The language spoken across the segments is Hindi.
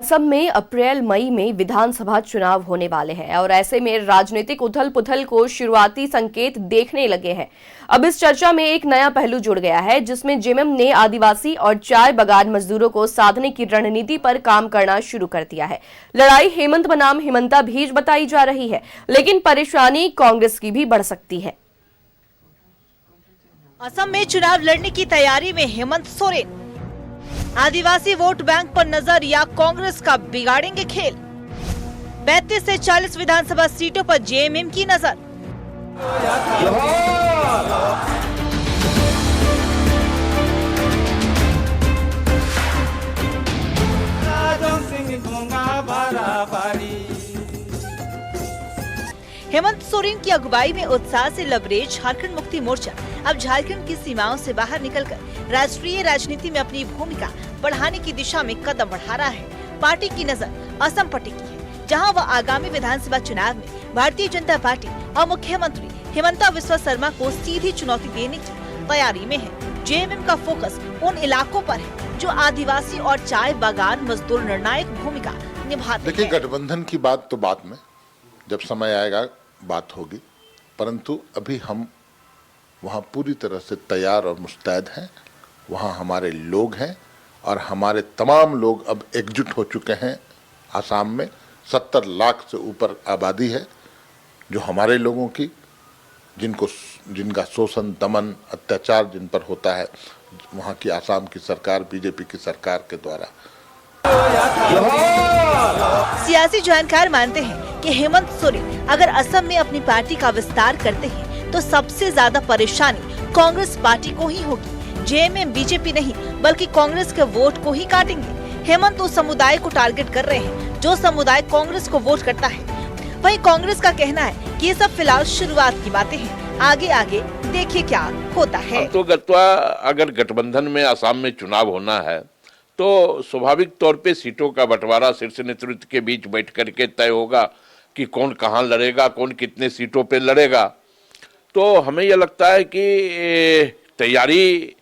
असम में अप्रैल मई में विधानसभा चुनाव होने वाले हैं और ऐसे में राजनीतिक उथल-पुथल को शुरुआती संकेत देखने लगे हैं। अब इस चर्चा में एक नया पहलू जुड़ गया है, जिसमें जेएमएम ने आदिवासी और चाय बागान मजदूरों को साधने की रणनीति पर काम करना शुरू कर दिया है। लड़ाई हेमंत बनाम हिमंता बीच बताई जा रही है, लेकिन परेशानी कांग्रेस की भी बढ़ सकती है। असम में चुनाव लड़ने की तैयारी में हेमंत सोरेन। आदिवासी वोट बैंक पर नजर या कांग्रेस का बिगाड़ेंगे खेल। 32 से 40 विधानसभा सीटों पर जेएमएम की नजर। हेमंत सोरेन की अगुवाई में उत्साह से लबरेज झारखंड मुक्ति मोर्चा अब झारखंड की सीमाओं से बाहर निकलकर राष्ट्रीय राजनीति में अपनी भूमिका बढ़ाने की दिशा में कदम बढ़ा रहा है। पार्टी की नजर असम पर टिकी है, जहां वह आगामी विधानसभा चुनाव में भारतीय जनता पार्टी और मुख्यमंत्री हिमंता बिस्वा शर्मा को सीधी चुनौती देने की तैयारी में है। जेएमएम का फोकस उन इलाकों पर है जो आदिवासी और चाय बागान मजदूर निर्णायक भूमिका निभाते हैं। देखिए, गठबंधन की बात तो बाद में, जब समय आएगा बात होगी, परंतु अभी हम वहाँ पूरी तरह से तैयार और मुस्तैद हैं। वहाँ हमारे लोग हैं और हमारे तमाम लोग अब एकजुट हो चुके हैं। आसाम में 70 लाख से ऊपर आबादी है जो हमारे लोगों की, जिनका शोषण, दमन, अत्याचार जिन पर होता है, वहाँ की आसाम की सरकार, बीजेपी की सरकार के द्वारा। सियासी जानकार मानते हैं कि हेमंत सोरेन अगर असम में अपनी पार्टी का विस्तार करते हैं तो सबसे ज्यादा परेशानी कांग्रेस पार्टी को ही होगी। जेएमएम बीजेपी नहीं बल्कि कांग्रेस के वोट को ही काटेंगे। हेमंत उस समुदाय को टारगेट कर रहे हैं जो समुदाय कांग्रेस को वोट करता है। वहीं कांग्रेस का कहना है कि ये सब फिलहाल शुरुआत की बातें हैं, आगे आगे देखिए क्या होता है। तो अगर गठबंधन में असम में चुनाव होना है तो स्वाभाविक तौर पे सीटों का बंटवारा शीर्ष नेतृत्व के बीच बैठ करके तय होगा कि कौन कहाँ लड़ेगा, कौन कितने सीटों पे लड़ेगा। तो हमें यह लगता है कि तैयारी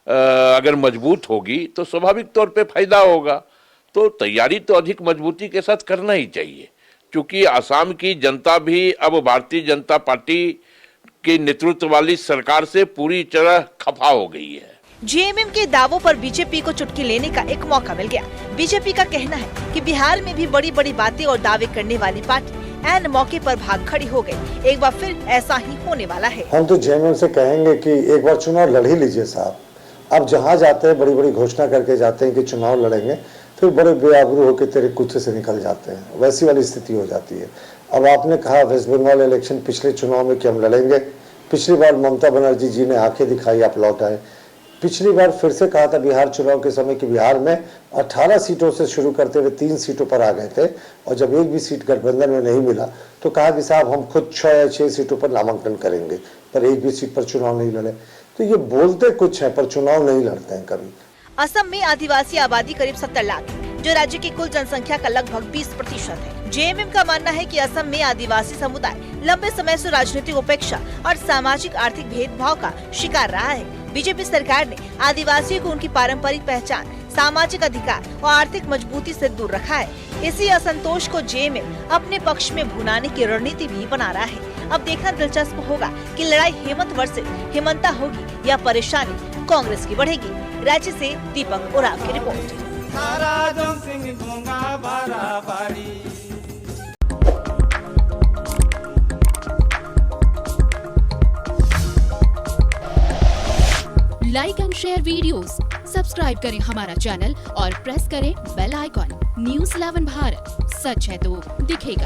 अगर मजबूत होगी तो स्वाभाविक तौर पे फायदा होगा। तो तैयारी तो अधिक मजबूती के साथ करना ही चाहिए, क्योंकि असम की जनता भी अब भारतीय जनता पार्टी के नेतृत्व वाली सरकार से पूरी तरह खफा हो गई है। जेएमएम के दावों पर बीजेपी को चुटकी लेने का एक मौका मिल गया। बीजेपी का कहना है कि बिहार में भी बड़ी बड़ी बातें और दावे करने वाली पार्टी ऐन मौके पर भाग खड़ी हो गई। एक बार फिर ऐसा ही होने वाला है। हम तो जेएमएम से कहेंगे कि एक बार चुनाव लड़ ही लीजिए साहब। अब जहाँ जाते हैं बड़ी बड़ी घोषणा करके जाते हैं कि चुनाव लड़ेंगे, फिर बड़े बेआबरू होकर तेरे कुत्ते से निकल जाते हैं। वैसी वाली स्थिति हो जाती है। अब आपने कहा वेस्ट बंगाल इलेक्शन पिछले चुनाव में कि हम लड़ेंगे। पिछली बार ममता बनर्जी जी ने आंखें दिखाई, आप लौट आए। पिछली बार फिर से कहा था बिहार चुनाव के समय कि बिहार में 18 सीटों से शुरू करते हुए 3 सीटों पर आ गए थे, और जब एक भी सीट गठबंधन में नहीं मिला तो कहा कि साहब हम खुद 6 या 6 सीटों पर नामांकन करेंगे, पर एक भी सीट पर चुनाव नहीं लड़े। तो ये बोलते कुछ है पर चुनाव नहीं लड़ते हैं कभी। असम में आदिवासी आबादी करीब 70 लाख है, जो राज्य की कुल जनसंख्या का लगभग 20% है। जेएमएम का मानना है कि असम में आदिवासी समुदाय लंबे समय से राजनीतिक उपेक्षा और सामाजिक आर्थिक भेदभाव का शिकार रहा है। बीजेपी सरकार ने आदिवासियों को उनकी पारंपरिक पहचान, सामाजिक अधिकार और आर्थिक मजबूती से दूर रखा है। इसी असंतोष को जेएमएम अपने पक्ष में भुनाने की रणनीति भी बना रहा है। अब देखना दिलचस्प होगा कि लड़ाई हेमंत वर्सेस हिमंता होगी या परेशानी कांग्रेस की बढ़ेगी। राज्य से दीपक उराव की report. Like and share videos, subscribe करें हमारा चैनल और प्रेस करें बेल आइकॉन। न्यूज़ 11 भारत, सच है तो दिखेगा।